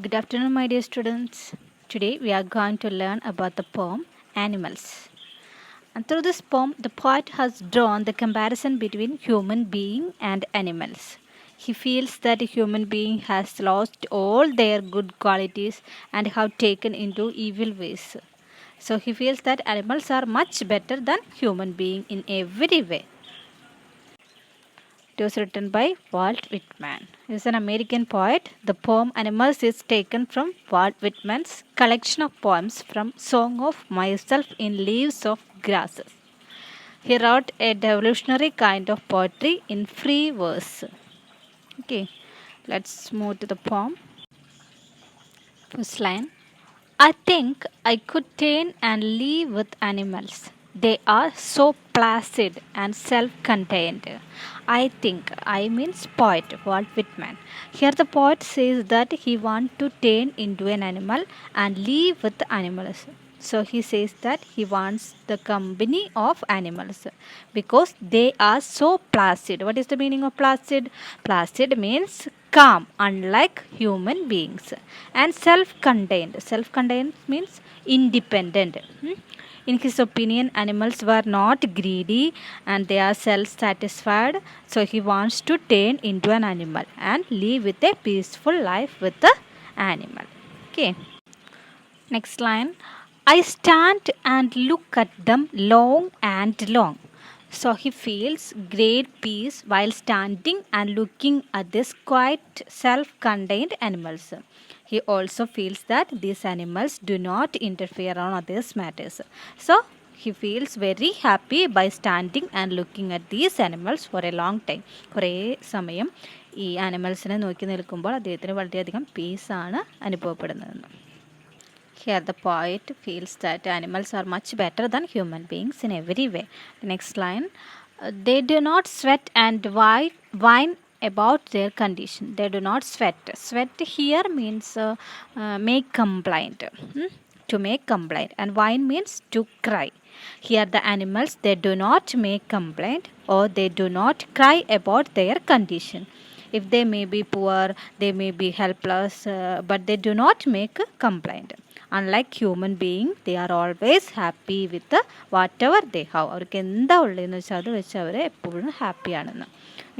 Good afternoon, my dear students. Today we are going to learn about the poem Animals. And through this poem, the poet has drawn the comparison between human being and animals. He feels that a human being has lost all their good qualities and have taken into evil ways. So he feels that animals are much better than human being in every way. It was written by Walt Whitman. He is an American poet. The poem Animals is taken from Walt Whitman's collection of poems from Song of Myself in Leaves of Grasses. He wrote a revolutionary kind of poetry in free verse. Okay, let's move to the poem. First line. I think I could turn and live with animals. They are so placid and self contained. I think, I means poet Walt Whitman. Here the poet says that he wants to turn into an animal and live with animals. So he says that he wants the company of animals because they are so placid. What is the meaning of placid? Placid means calm, unlike human beings, and self contained. Self contained means independent. In his opinion, animals were not greedy and they are self satisfied. So he wants to turn into an animal and live with a peaceful life with the animal. Okay. Next line. I stand and look at them long and long. So he feels great peace while standing and looking at these quite self contained animals. He also feels that these animals do not interfere on others' matters. So he feels very happy by standing and looking at these animals for a long time. കുറേ സമയം ഈ ആനിമൽസിനെ നോക്കി നിൽക്കുമ്പോൾ അദ്ദേഹത്തിന് വളരെയധികം പീസാണ് അനുഭവപ്പെടുന്നതെന്ന്. Here, the poet feels that animals are much better than human beings in every way. The next line. They do not sweat and whine about their condition. They do not sweat. Sweat here means make complaint. To make complaint. And whine means to cry. Here, the animals, they do not make complaint or they do not cry about their condition. If they may be poor, they may be helpless, but they do not make a complaint. Unlike human being, they are always happy with whatever they have. അവർക്ക് എന്താ ഉള്ളതെന്ന് വെച്ചാൽ അത് വെച്ച് അവർ എപ്പോഴും ഹാപ്പിയാണെന്ന്.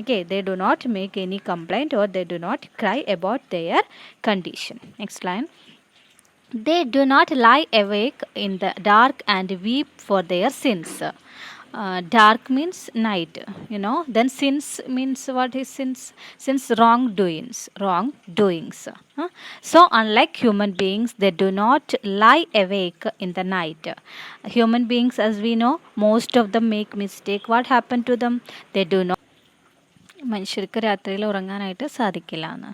Okay, they do not make any complaint or they do not cry about their condition. Next line. They do not lie awake in the dark and weep for their sins. Dark means night, then sins means what is sins? Wrongdoings. So unlike human beings, they do not lie awake in the night. Human beings, as we know, most of them make mistake. What happened to them? They do not. മനുഷ്യർക്ക് രാത്രിയിൽ ഉറങ്ങാനായിട്ട് സാധിക്കില്ല എന്ന്.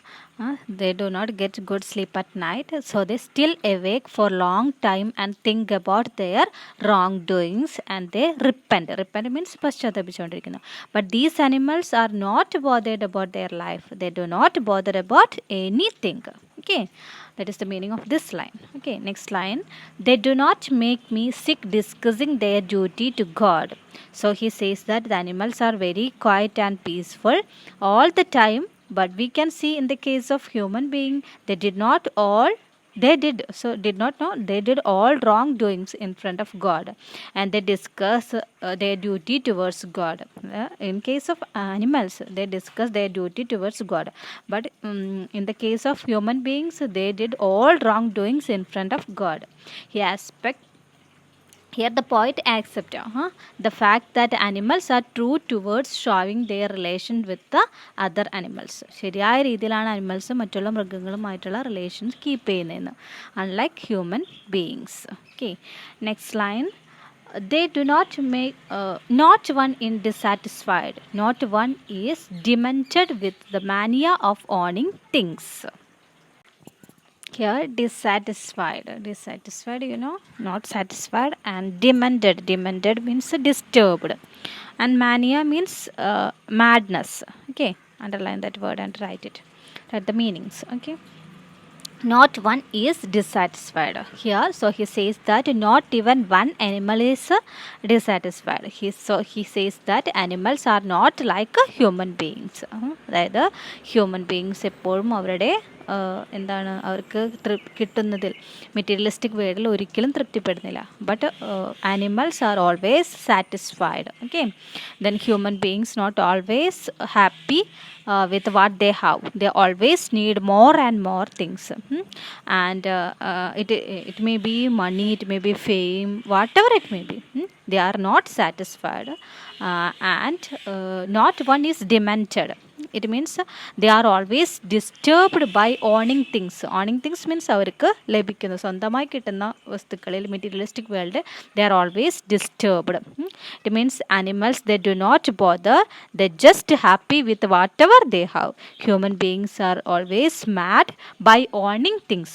They do not get good sleep at night, so they still awake for long time and think about their wrongdoings and they repent. Repent means പശ്ചാത്തപിച്ചുകൊണ്ടിരിക്കുന്നു. But these animals are not bothered about their life. They do not bother about anything. Okay, that is the meaning of this line. Okay, next line. They do not make me sick discussing their duty to God. So he says that the animals are very quiet and peaceful all the time, but we can see in the case of human being, they did not they did all wrongdoings in front of God and they discuss their duty towards God. In case of animals, they discuss their duty towards God, but in the case of human beings, they did all wrongdoings in front of God. Here the poet accepts the fact that animals are true towards showing their relation with the other animals. ശരിയായ രീതിയിലാണ് animals മറ്റുള്ള മൃഗങ്ങളുമായിട്ടുള്ള relations keep ചെയ്യുന്നതെന്ന്. Unlike human beings. Okay. Next line. They do not make, not one is dissatisfied. Not one is demented with the mania of owning things. Here, dissatisfied, not satisfied, and demented means disturbed, and mania means madness. Okay, underline that word and write the meanings. Okay, not one is dissatisfied here, so he says that not even one animal is dissatisfied. He says that animals are not like human beings. അതായത് human beings എപ്പോഴും അവരുടെ എന്താണ് അവർക്ക് കിട്ടുന്നതിൽ materialistic വേൾഡിൽ ഒരിക്കലും തൃപ്തിപ്പെടുന്നില്ല. But animals are always satisfied. Okay, then human beings not always happy with what they have. They always need more and more things. And it may be money, it may be fame, whatever it may be. They are not satisfied, and not one is demented. It means they are always disturbed by owning things. Owning things means അവർക്ക് ലഭിക്കുന്ന സ്വന്തമായി കിട്ടുന്ന വസ്തുക്കളിൽ materialistic world they are always disturbed. It means animals, they do not bother, they just happy with whatever they have. Human beings are always mad by owning things.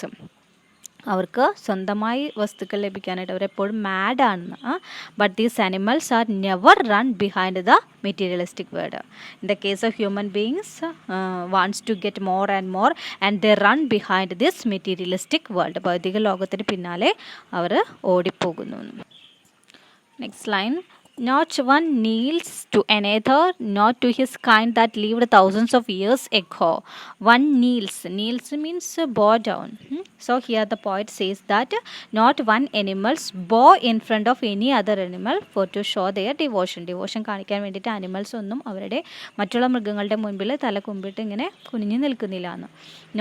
അവർക്ക് സ്വന്തമായി വസ്തുക്കൾ ലഭിക്കാനായിട്ട് അവരെപ്പോഴും മാഡാണെന്ന്. But these animals are never run behind the materialistic world. In the case of human beings wants to get more and more and they run behind this materialistic world. ഭൗതിക ലോകത്തിന് പിന്നാലെ അവർ ഓടിപ്പോകുന്നു. Next line, not one kneels to another, not to his kind that lived thousands of years ago. One kneels. Kneels means bow down. So here the poet says that not one animals bow in front of any other animal for to show their devotion. Devotion കാണിക്കാൻ വേണ്ടിയിട്ട് animals ഒന്നും അവരുടെ മറ്റുള്ള മൃഗങ്ങളുടെ മുൻപിൽ തല കുമ്പിട്ട് ഇങ്ങനെ കുനിഞ്ഞു നിൽക്കുന്നില്ല എന്ന്.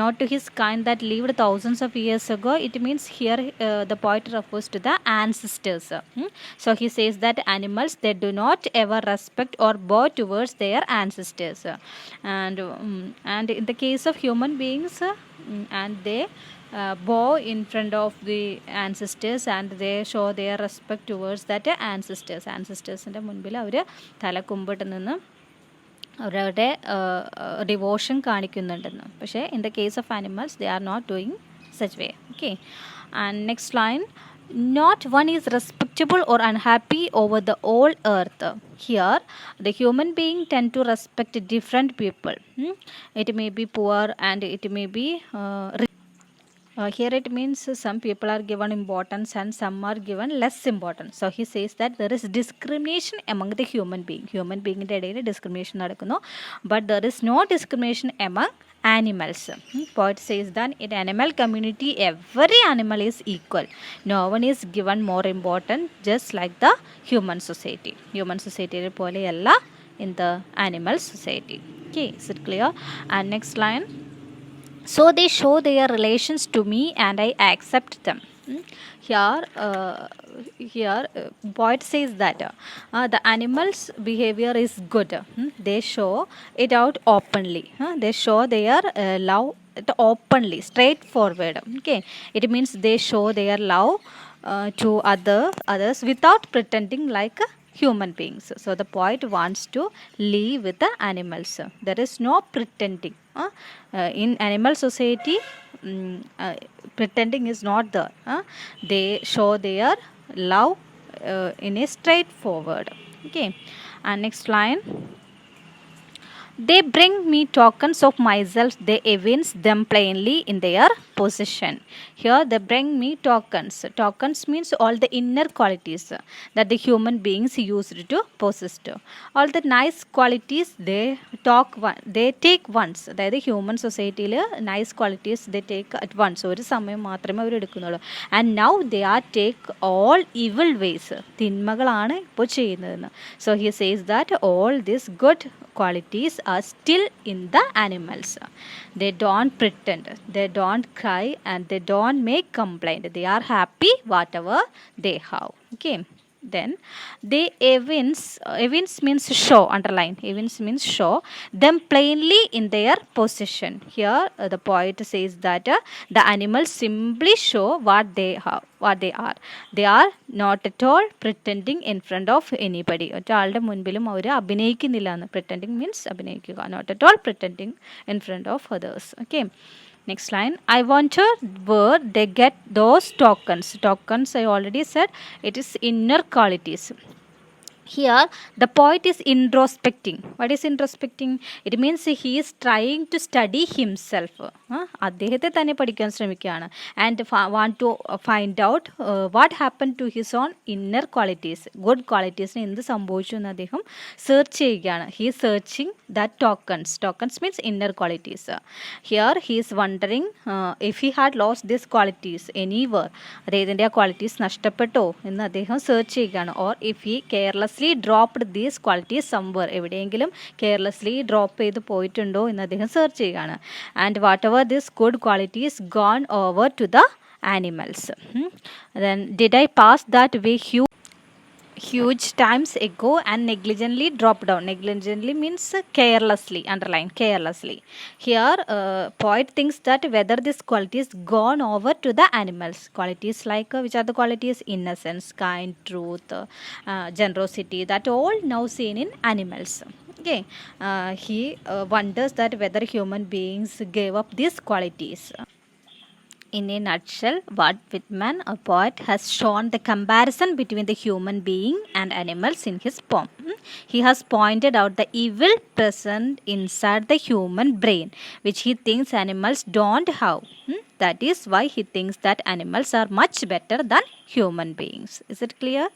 Not to his kind that lived thousands of years ago. It means here the poet refers to the ancestors. So he says that animals, they do not ever respect or bow towards their ancestors, and in the case of human beings, and they bow in front of the ancestors and they show their respect towards that ancestersന്റെ മുൻപിൽ അവർ തല കുമ്പിട്ട് നിന്ന് അവരുടെ devotion കാണിക്കുന്നുണ്ടെന്ന്. പക്ഷേ in the case of animals they are not doing such way. Okay, and next line, not one is respectable or unhappy over the whole earth. Here the human being tend to respect different people. It may be poor and it may be rich. Here it means some people are given importance and some are given less importance. So he says that there is discrimination among the human being. Human being ന്റെ ഇടയിൽ discrimination നടക്കുന്നു, but there is no discrimination among animals. Poet says that in animal community every animal is equal. No one is given more important, just like the human society. Human society പോലെയല്ല in the animal society. Okay, is it clear? And next line, so they show their relations to me and I accept them. Here poet says that the animals behavior is good. They show it out openly. They show their love openly, straightforward. Okay, it means they show their love to others without pretending like human beings. So the poet wants to live with the animals. There is no pretending. In animal society, pretending is not there. They show their love in a straightforward. Okay, and next line, they bring me tokens of myself, they evince them plainly in their possession. Here they bring me tokens. Tokens means all the inner qualities that the human beings used to possess. All the nice qualities they take once. അതായത് human സൊസൈറ്റിയിൽ nice qualities they take at once. ഒരു സമയം മാത്രമേ അവർ എടുക്കുന്നുള്ളൂ. And now they are take all evil ways. തിന്മകളാണ് ഇപ്പോൾ ചെയ്യുന്നതെന്ന്. So he says that all these good qualities are still in the animals. They don't pretend, they don't cry, and they don't make complaint. They are happy whatever they have. Okay, then they evince means show, underline, evince means show them plainly in their possession. Here the poet says that the animals simply show what they have, what they are. They are not at all pretending in front of anybody. ഒരാളുടെ മുൻപിലും അവർ അഭിനയിക്കുന്നില്ല എന്ന്. pretending means അഭിനയിക്കുക, not at all pretending in front of others. Okay, next line, I wonder where they get those tokens. Tokens, I already said, it is inner qualities. Here the poet is introspecting. What is introspecting? It means he is trying to study himself. അദ്ദേഹത്തെ തന്നെ പഠിക്കാൻ ശ്രമിക്കുകയാണ്. And want to find out what happen to his own inner qualities. Good ക്വാളിറ്റീസിന് എന്ത് സംഭവിച്ചു എന്ന് അദ്ദേഹം search ചെയ്യുകയാണ്. He is searching that tokens means inner qualities. Here he is wondering if he had lost this qualities anywhere. അദ്ദേഹത്തിൻ്റെ ആ qualities നഷ്ടപ്പെട്ടോ എന്ന് അദ്ദേഹം സെർച്ച് ചെയ്യുകയാണ്. Or if he carelessly dropped these qualities somewhere. എവിടെയെങ്കിലും കെയർലെസ്ലി ഡ്രോപ്പ് ചെയ്ത് പോയിട്ടുണ്ടോ എന്ന് അദ്ദേഹം സെർച്ച് ചെയ്യുകയാണ്. And what ever this good qualities gone over to the animals. Then did I pass that way huge times ago and negligently dropped down. Negligently means carelessly. Underline carelessly. Here poet thinks that whether this qualities gone over to the animals. Qualities like which are the qualities? Innocence, kind, truth, generosity, that all now seen in animals. Okay, he wonders that whether human beings gave up these qualities. In a nutshell, Walt Whitman, a poet, has shown the comparison between the human being and animals in his poem. He has pointed out the evil present inside the human brain, which he thinks animals don't have. That is why he thinks that animals are much better than human beings. Is it clear?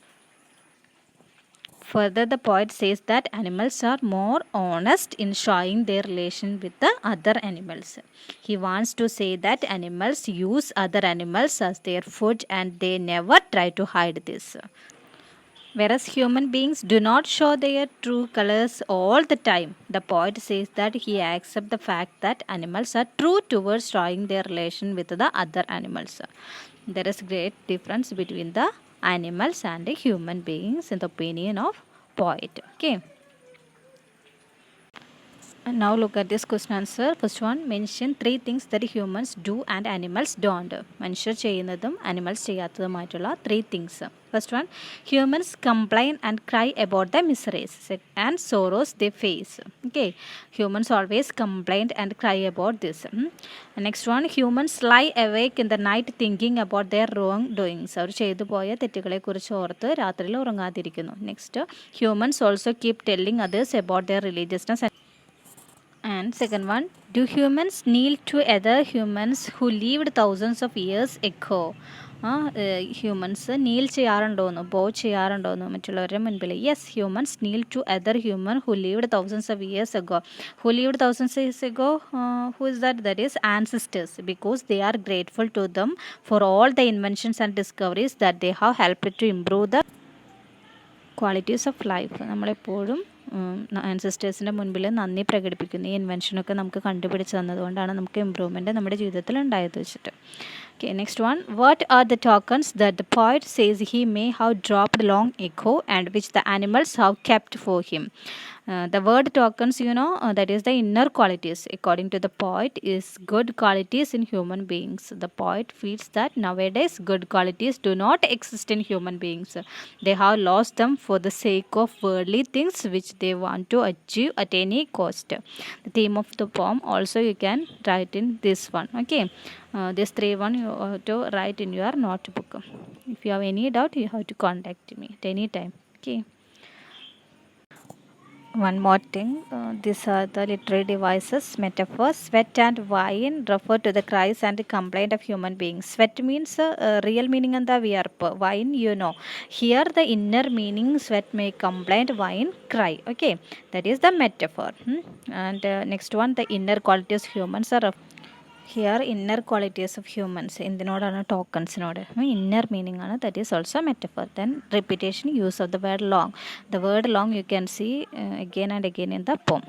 Further, the poet says that animals are more honest in showing their relation with the other animals. He wants to say that animals use other animals as their food and they never try to hide this. Whereas human beings do not show their true colors all the time. The poet says that he accepts the fact that animals are true towards showing their relation with the other animals. There is great difference between the animals and the human beings in the opinion of poet. Okay. And now look at this question answer. First one, mention 3 things that humans do and animals don't. മനുഷ്യർ ചെയ്യുന്നതും animals ചെയ്യാത്തതുമായിട്ടുള്ള 3 things. First one, humans complain and cry about the miseries and sorrows they face. Okay, humans always complain and cry about this. Next one, humans lie awake in the night thinking about their wrongdoings. അവർ ചെയ്തു പോയ തെറ്റുകളെക്കുറിച്ച് ഓർത്ത് രാത്രിയിൽ ഉറങ്ങാതിരിക്കുന്നു. Next, humans also keep telling others about their religiousness. And second one, do humans kneel to other humans who lived thousands of years ago? Humans kneel ചെയ്യാറുണ്ടോയെന്ന് bow ചെയ്യാറുണ്ടോയെന്ന് മറ്റുള്ളവരുടെ മുൻപിൽ. Yes, humans kneel to other human who lived thousands of years ago. Who lived thousands years ago? Who is that? That is ancestors. Because they are grateful to them for all the inventions and discoveries that they have helped to improve the qualities of life. നമ്മളെപ്പോഴും ആൻസിസ്റ്റേഴ്സിൻ്റെ മുൻപിൽ നന്ദി പ്രകടിപ്പിക്കുന്നു. ഈ ഇൻവെൻഷനൊക്കെ നമുക്ക് കണ്ടുപിടിച്ച് തന്നതുകൊണ്ടാണ് നമുക്ക് improvement നമ്മുടെ ജീവിതത്തിൽ ഉണ്ടായത് വെച്ചിട്ട്. Okay, next one. What are the tokens that the poet says he may have dropped long ago and which the animals have kept for him? The word tokens, that is the inner qualities. According to the poet, is good qualities in human beings. The poet feels that nowadays good qualities do not exist in human beings. They have lost them for the sake of worldly things which they want to achieve at any cost. The theme of the poem also you can write in this one. Okay. This 3 you have to write in your notebook. If you have any doubt, you have to contact me at any time. Okay. One more thing, these are the literary devices, metaphors. Sweat and wine refer to the cries and complaint of human beings. Sweat means real meaning and the viyarp. Wine, Here the inner meaning, sweat may complaint, wine cry. Okay, that is the metaphor. And next one, the inner qualities humans are here inner qualities of humans എന്തിനോടാണ് ടോക്കൺസിനോട്. Inner meaning ആണ്. That is also metaphor. Then repetition, use of the word long. The word long you can see again and again in the poem.